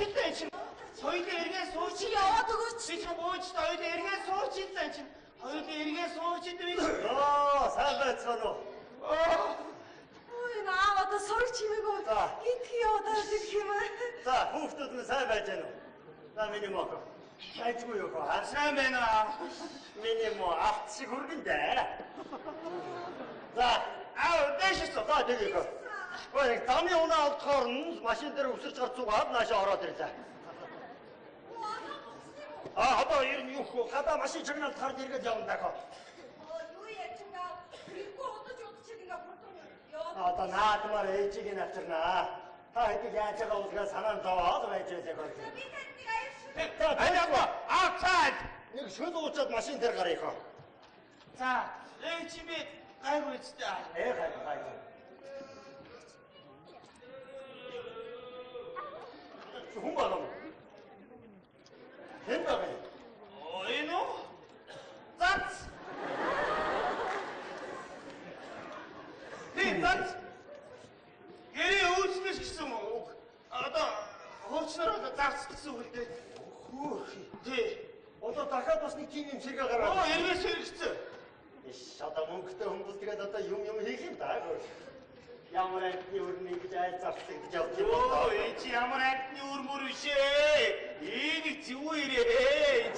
суучихлаа чинь. Хоёулаа эргээ сууч. Чи яваад өгөөч. Би ч бууч хоёулаа эргээ суучихлаа чинь. Хоёулаа эргээ суучихлаа би. Сайн байцгаана уу? Ой, наа одоо сорч чимээгүй. Идэх яваад ирэх юм аа. За, хүүхдүүд нь сайн байж гэнэ үү? За, миний мохо. Хайцгүй юу хаа? Сайн байна. Миний мо авт шиг хүргэн дээ. За, дэшээс за дэгийг. Ой, замын унаа олдохоор нь машин дээр өсөрч гарч цугаад наашаа ороод ирлээ. Одоо ер нь юу хөө? Гадаа машин чагналт харж иргээд явна даа. Юу ячингаа? Ихгүй удаж удчих ингээ буртан ёо. Одоо наадмаар ээжийг нь авчирнаа. Та хэдийг яаж байгаа усгаа санаанд зовоод байж байлаа гоо. Би таныг аяаш. Аягаа outside. Нэг шөл уучаад машин дээр гарыг хаа. За, чи би гайгүй үстэй. Гайгүй. Хүн байна уу? Хэн байна? Энэ үү? Зац. Зац. Гэрээ үүснэж гэсэн үг. Одоо хуучнараа зарцсан үг л дээ. Хөөх. Тий. Одоо дахиад бас нэг тийм юм сэргээ гараад. Эргээс хэрэгцээ. Иш одоо мөнгөтэй хүмүүс тэгээд одоо юм хийх юм даа. Ямар амтны өрний гэж айл зарцсан гэж явж байна. Өө, чи ямар амтны өрмөр вишээ. Энийг зүг ирээ.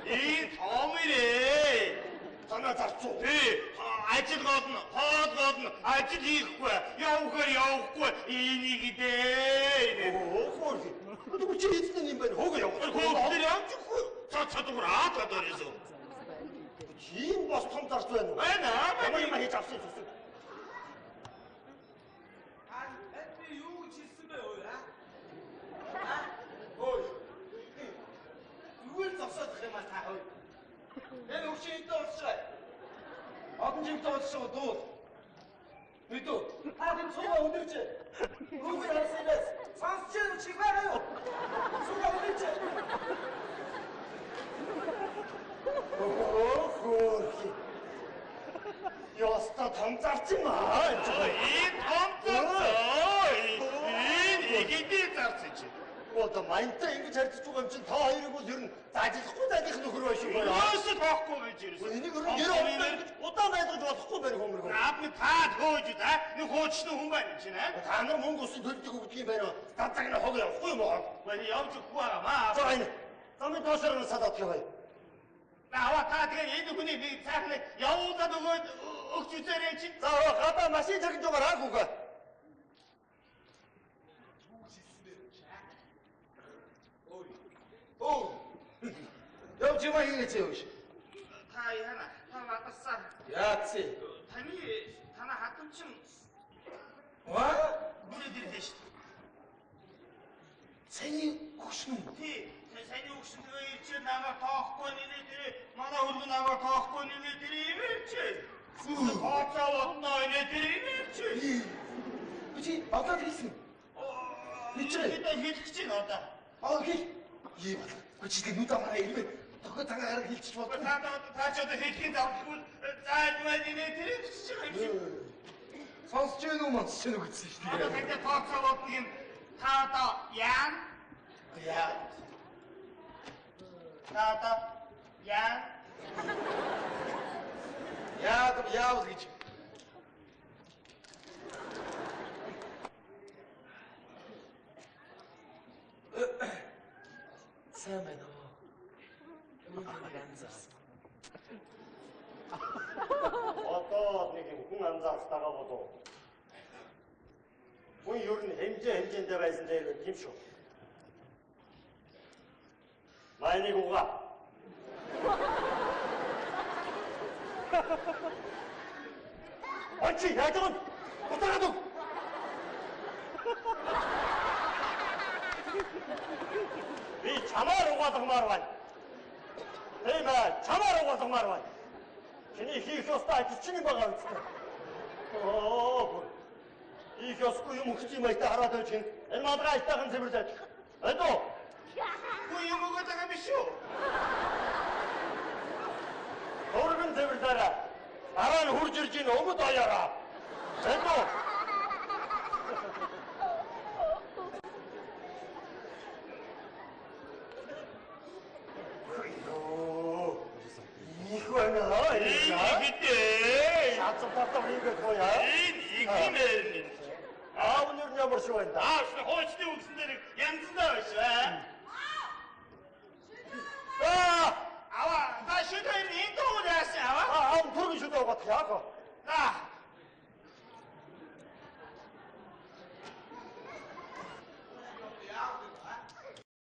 Энэ том ирээ. Танаа зарцуу. Тий. Ажил годно, хоод годно, ажил хийхгүй, явахгүй, энийг дээ. Хөөх. Одоо чи эцэн юм байна. Хөөгөө явах. Хөөгдөр явчихгүй. Цацадгуур аатаад орёсоо. Чи бас том зарц байна уу? Байна. Ямар хийж авсан юм. Энэ өвчтэй уусаа. Одон жимтэй уусаа дуу. Мэдүү. Хаадан цугаа өдөрч. Рүүгээ харсанаас сонсч чиг байгаа юу? Цугаа өдөрч. Яста том зарц юм аа. Энэ том зарц. Энэ игэдий зарц чи. Одоо маянтай ингэж харьцаж байгаа юм чинь та хоёрыг бол ер нь заажлахгүй зайлах нөхөр байш юм байна.Өөсөө тоохгүй гэж ирсэн. Энийг ер нь гэр удаан байлгаж болохгүй байх хүмүүс. Наадны таад хөөж да. Нэг хоочны хүн байна чинь аа. Та нар мөнгө өсөн төлдөг өгдөг юм байна. Тацаг нь хог явахгүй юм аа. Баяр явж өгөхгүй аа. За энэ. Замын доошоор нь садаад яваа. Наа та тэгээ энэ хүний би цаахны явуулаад өгөөд өгч үзээрэй чинь. За гадаа машин цагж байгаа хаагүй. Явж яваа хийгээч явж. Та яна та надасаа. Яатси. Таны хатамчин. Бүрээд ирлээ шүү дээ. Саяны өгшин үү? Тий. Саяны өгшин ирж намайг тоохгүй нэлээ тэр манай хөргөн намайг тоохгүй нэлээ тэр имэрч. Тооцоолоо нэлээ тэр имэрч. Чи одоо хийсэн. Хийх гэж байна одоо. Хий. Ийм бол. Чи тэг нүд амаа ирвэ. Тохо цагаа хараа хэлчих бол. Та ч одоо хэлхийн давхгүй заадмаа нэ тэр хийж байгаа юм. Сонсч гэнэ үү монс ч нүг гэсэн шүү дээ. Одоо тань тооцоолоод юм та одоо яан. Та одоо яан. Яавал гэж. Сайн байна уу? Мөнгөний анзаарсан. Одоо нэг юм хүн анзаарч байгаа болов. Хүн ер нь хэмжээндээ байсан дээр тийм шүү. Майныг угаа. Очи яаж юм? Утаагаад уу? Би чамаар угаалгамаар байна. Тийм ээ, чамаар угаалгамаар байна. Чиний хийх ёстой ажил чинь байгаа үстэй. Их ёсгүй юм өгч юм айта хараад байж гин. Энэ мадраа айтаахан зэвэрлээд. Эдо. Хүй юм өгöd байгаа биш үү? Хөргөн зэвэрлээрээ. Дараа нь хурж ирж ийн өмд аяараа. Эдо. 좀 답답해 이거 뭐야? 이기는 오늘은 ямар шуйнда. 호시대 옥순대를 양준다 있어. 아와 나 슈터인 인도 오래 했어. тур기 шүдэ гот яах вэ? 나